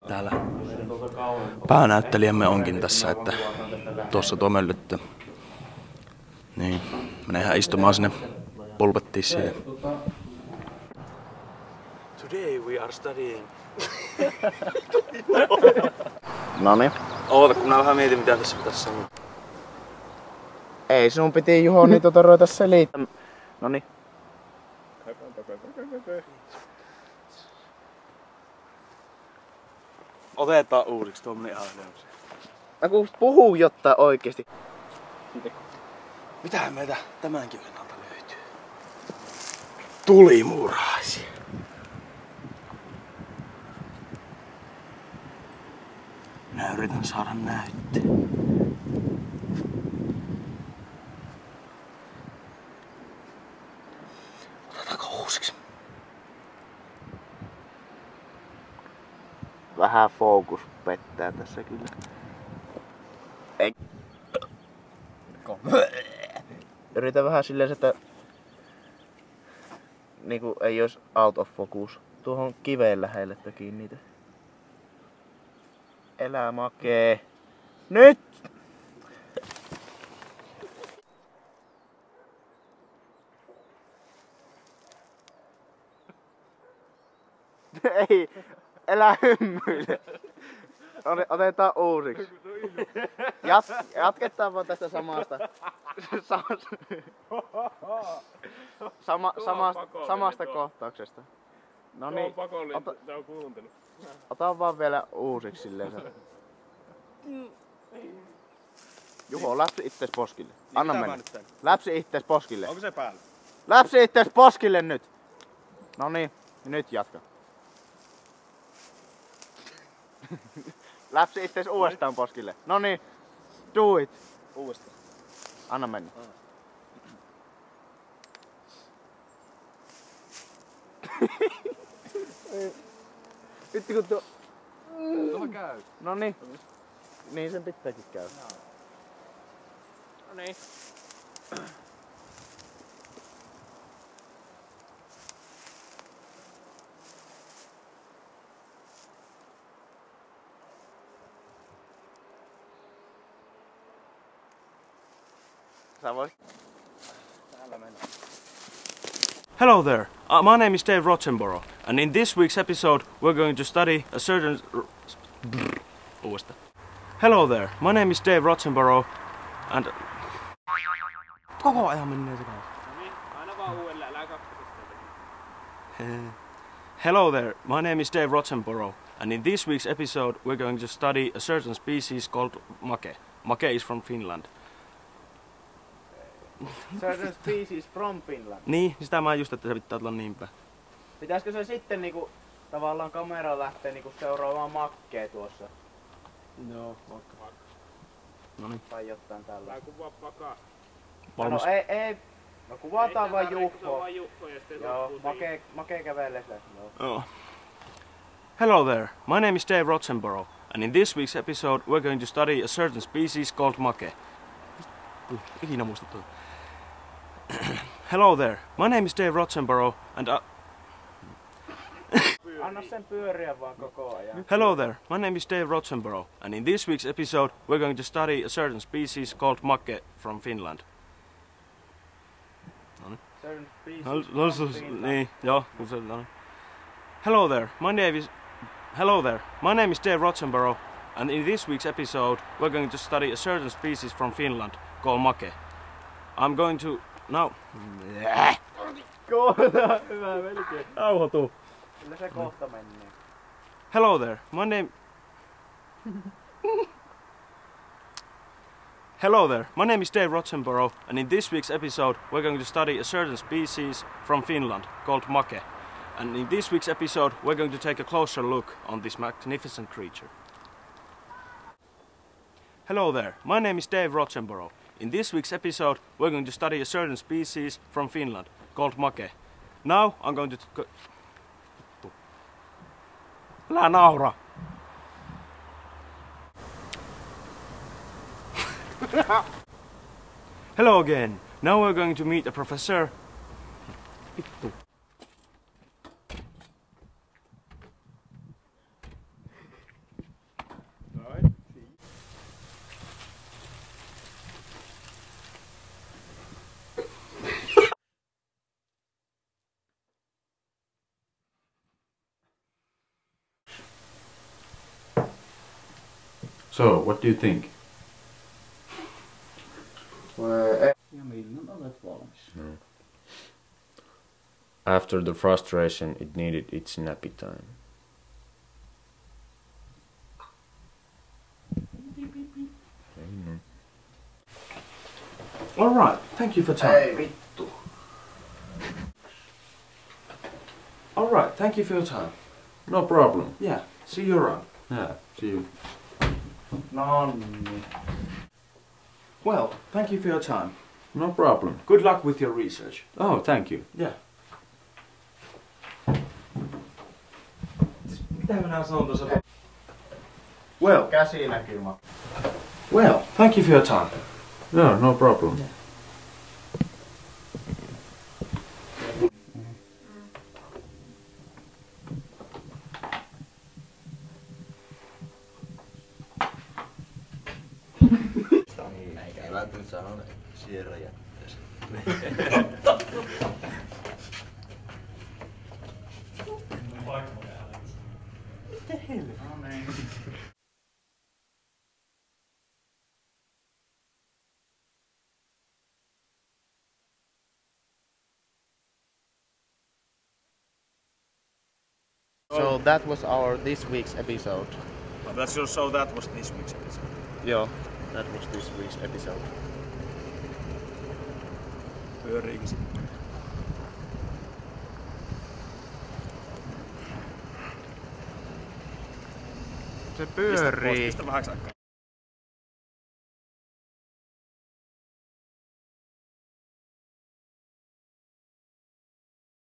Täällä päänäyttelijämme onkin tässä, että tuossa tuo möllyttö. Niin, menehän istumaan sinne pulpettiin siihen. Today we are studying. Noniin. Oota, kun mä vähän mietin mitä tässä pitäisi sanoa. Ei sinun piti Juho niitä ruveta selittämään. Noniin. Otetaan uusiksi tuommoinen ihan helposti. Mä kun puhuu jotta oikeesti. Mitähän meitä tämänkin ennalta löytyy? Tulimuraisia. Minä yritän saada näytteen. Otetaanko uusiksi? Vähän fokus pettää tässä kyllä. Ei. Yritä vähän silleen, että niinku ei ois out of focus. Tuohon kiveen lähelle kiinni niitä. Elää makee. Nyt! Ei, elää hymyile. Otetaan uusiksi. Jatketaan vaan tästä samasta. Samasta kohtauksesta. No niin. Ota vaan vielä uusiksi silleen. Juho, läpsi ittees poskille. Anna mennä. Läpsi ittees poskille. Onko se päällä? Läpsi ittees poskille nyt. No niin, nyt jatka. Läpsi ittees uudestaan poskille. No niin, do it. Uudestaan. Anna mennä. Nyt kun tuo... Tuolla käy. No niin. Niin sen pitääkin käydä. No niin. Sä voit. Hello there, my name is Dave Rottenborough, and in this week's episode we're going to study a certain... Hello there, my name is Dave Rottenborough, and... Koko ajan menee sekään. Aina vaan uudelleen, älä Hello there, my name is Dave Rottenborough, and in this week's episode we're going to study a certain species called make. Make is from Finland. Certain species from Finland. Niin, sitä mä just, että se pitää olla niinpä. Pitäisikö se sitten niinku tavallaan kamera lähteä niinku seuraamaan makkea tuossa? Joo, vaikka. Noniin. Tai jotain tällä. Tää kuvaa pakaa. Valmis. No ei. No kuvataan vaan Kuvataan Juhko. vaan Juhko ja sitten Joo, loppuu se. makee kävelee sille. Oh. Hello there, my name is Dave Rottenborough, and in this week's episode we're going to study a certain species called make. Ikinä muista tuo. Hello there, my name is Dave Rottenborough, and Anna sen pyöriä vaan koko ajan. Hello there, my name is Dave Rottenborough, and in this week's episode we're going to study a certain species called make from Finland. Certain species No, from Finland. niin, joo, Hello there, my name is Dave Rottenborough, and in this week's episode we're going to study a certain species from Finland called make. I'm going to now. Kohta, hyvä melkein. Rauhoitu. Kyllä se kohta menee. Hello there, my name. Hello there, my name is Dave Rottenborough, and in this week's episode we're going to study a certain species from Finland called make. And in this week's episode we're going to take a closer look on this magnificent creature. Hello there, my name is Dave Rottenborough. In this week's episode we're going to study a certain species from Finland called make. Now I'm going to... Älä naura! Hello again. Now we're going to meet a professor. So, what do you think? Ja milloin olet valmis? After the frustration, it needed its nappy time. Alright, thank you for time. Ei vittu. Alright, thank you for your time. No problem. Yeah, see you around. Yeah, see you. No niin. Well, thank you for your time. No problem. Good luck with your research. Oh, thank you. Yeah. Mitä minä sanon tuossa? Well, Käsi näkyy. well, thank you for your time. No, no problem. Ei välttämättä sano Sierra jätteessä. So that was our this week's episode. That's your show, that was this week's episode. Joo, that was this week's episode. Pyöriikö se? Se pyörii. Pistä vähäksi aikaa.